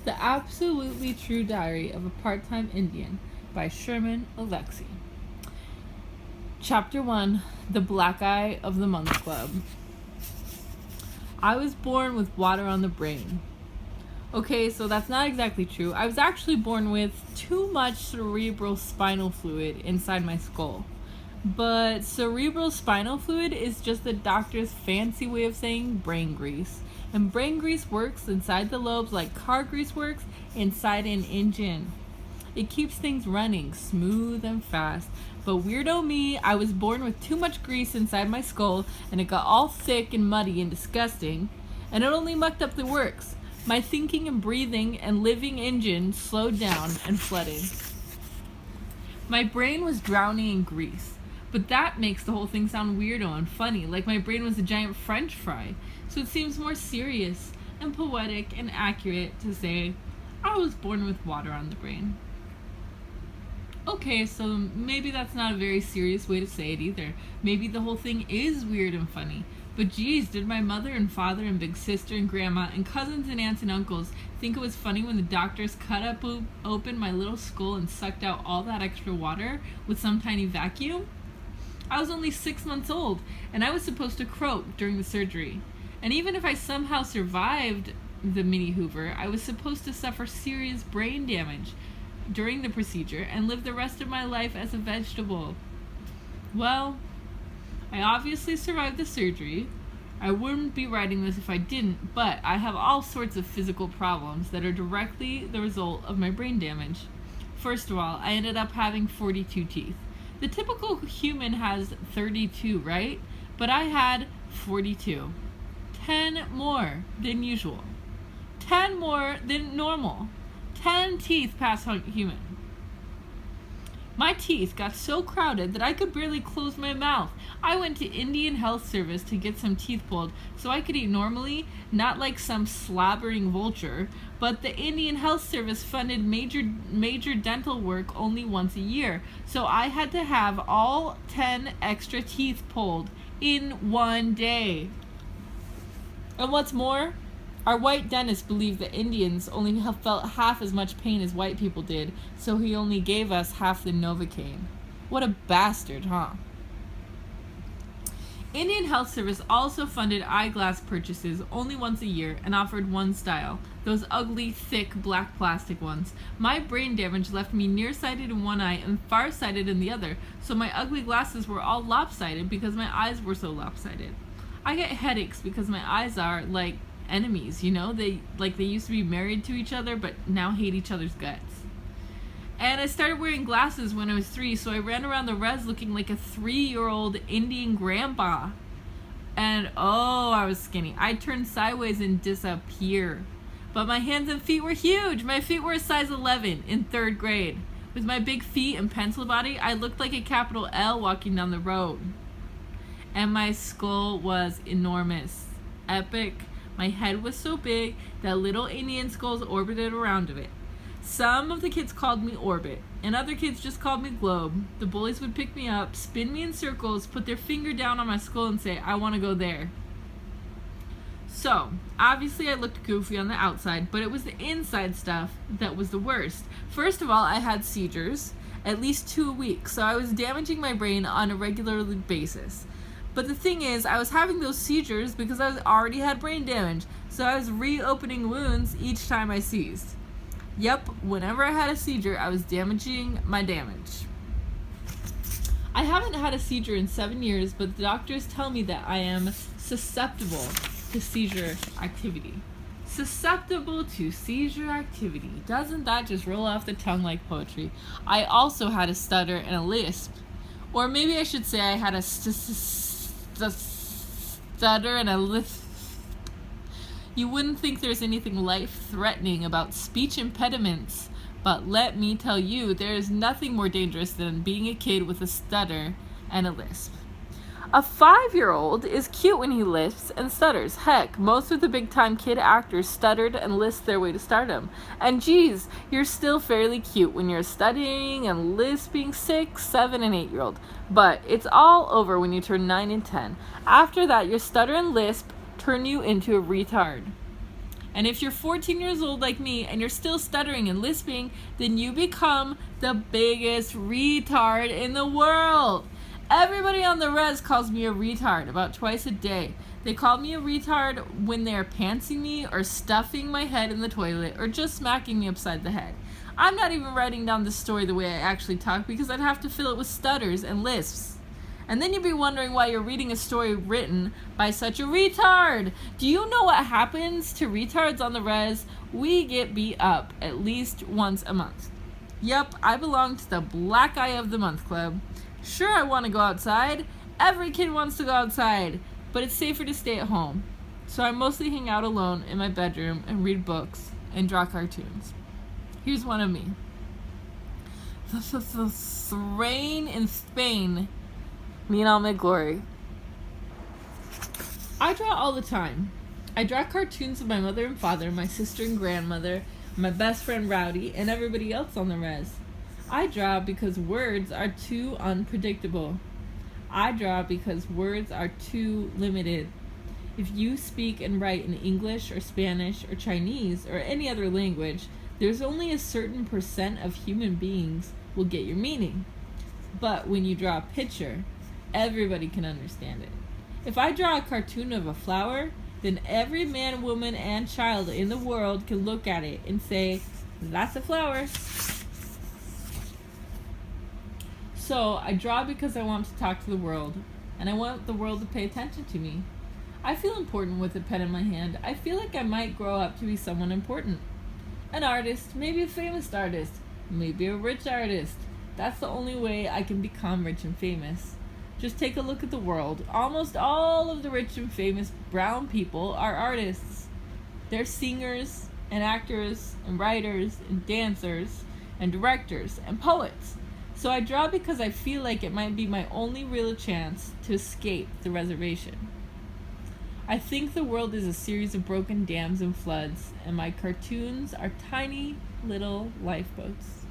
The Absolutely True Diary of a Part-Time Indian by Sherman Alexie. Chapter 1, The Black Eye of the Monks Club. I was born with water on the brain. Okay, so that's not exactly true. I was actually born with too much cerebral spinal fluid inside my skull. But cerebral spinal fluid is just the doctor's fancy way of saying brain grease. And brain grease works inside the lobes like car grease works inside an engine. It keeps things running smooth and fast. But weirdo me, I was born with too much grease inside my skull, and it got all thick and muddy and disgusting, and it only mucked up the works. My thinking and breathing and living engine slowed down and flooded. My brain was drowning in grease, but that makes the whole thing sound weirdo and funny, like my brain was a giant French fry. So it seems more serious and poetic and accurate to say, I was born with water on the brain. Okay, so maybe that's not a very serious way to say it either. Maybe the whole thing is weird and funny. But geez, did my mother and father and big sister and grandma and cousins and aunts and uncles think it was funny when the doctors cut up open my little skull and sucked out all that extra water with some tiny vacuum? I was only 6 months old, and I was supposed to croak during the surgery. And even if I somehow survived the mini Hoover, I was supposed to suffer serious brain damage during the procedure and live the rest of my life as a vegetable. Well, I obviously survived the surgery. I wouldn't be writing this if I didn't, but I have all sorts of physical problems that are directly the result of my brain damage. First of all, I ended up having 42 teeth. The typical human has 32, right? But I had 42. 10 more than usual. 10 more than normal. 10 teeth past human. My teeth got so crowded that I could barely close my mouth. I went to Indian Health Service to get some teeth pulled so I could eat normally, not like some slobbering vulture, but the Indian Health Service funded major dental work only once a year, so I had to have all 10 extra teeth pulled in one day. And what's more, our white dentist believed that Indians only felt half as much pain as white people did, so he only gave us half the Novocaine. What a bastard, huh? Indian Health Service also funded eyeglass purchases only once a year and offered one style, those ugly, thick, black plastic ones. My brain damage left me nearsighted in one eye and farsighted in the other, so my ugly glasses were all lopsided because my eyes were so lopsided. I get headaches because my eyes are, like, enemies, you know? They used to be married to each other, but now hate each other's guts. And I started wearing glasses when I was 3, so I ran around the res looking like a 3-year-old Indian grandpa. And oh, I was skinny. I'd turn sideways and disappear. But my hands and feet were huge. My feet were a size 11 in 3rd grade. With my big feet and pencil body, I looked like a capital L walking down the road. And my skull was enormous. Epic. My head was so big that little Indian skulls orbited around of it. Some of the kids called me Orbit, and other kids just called me Globe. The bullies would pick me up, spin me in circles, put their finger down on my skull and say, I want to go there. So, obviously I looked goofy on the outside, but it was the inside stuff that was the worst. First of all, I had seizures, at least 2 a week, so I was damaging my brain on a regular basis. But the thing is, I was having those seizures because I already had brain damage, so I was reopening wounds each time I seized. Yep, whenever I had a seizure, I was damaging my damage. I haven't had a seizure in 7 years, but the doctors tell me that I am susceptible to seizure activity. Susceptible to seizure activity. Doesn't that just roll off the tongue like poetry? I also had a stutter and a lisp. Or maybe I should say I had a stutter and a lisp. You wouldn't think there's anything life-threatening about speech impediments, but let me tell you, there is nothing more dangerous than being a kid with a stutter and a lisp. A 5-year-old is cute when he lisps and stutters. Heck, most of the big-time kid actors stuttered and lisped their way to stardom. And geez, you're still fairly cute when you're stuttering and lisping 6, 7, and 8-year-old. But it's all over when you turn 9 and 10. After that, your stutter and lisp turn you into a retard. And if you're 14 years old like me and you're still stuttering and lisping, then you become the biggest retard in the world. Everybody on the res calls me a retard about twice a day. They call me a retard when they're pantsing me or stuffing my head in the toilet or just smacking me upside the head. I'm not even writing down the story the way I actually talk because I'd have to fill it with stutters and lisps. And then you'd be wondering why you're reading a story written by such a retard. Do you know what happens to retards on the res? We get beat up at least once a month. Yup, I belong to the Black Eye of the Month Club. Sure, I want to go outside. Every kid wants to go outside, but it's safer to stay at home. So I mostly hang out alone in my bedroom and read books and draw cartoons. Here's one of me. The rain in Spain. Me in all my glory. I draw all the time. I draw cartoons of my mother and father, my sister and grandmother, my best friend Rowdy, and everybody else on the res. I draw because words are too unpredictable. I draw because words are too limited. If you speak and write in English or Spanish or Chinese or any other language, there's only a certain percent of human beings will get your meaning. But when you draw a picture, everybody can understand it. If I draw a cartoon of a flower, then every man, woman, and child in the world can look at it and say, that's a flower. So I draw because I want to talk to the world, and I want the world to pay attention to me. I feel important with a pen in my hand. I feel like I might grow up to be someone important. An artist, maybe a famous artist, maybe a rich artist. That's the only way I can become rich and famous. Just take a look at the world. Almost all of the rich and famous brown people are artists. They're singers and actors and writers and dancers and directors and poets. So I draw because I feel like it might be my only real chance to escape the reservation. I think the world is a series of broken dams and floods, and my cartoons are tiny little lifeboats.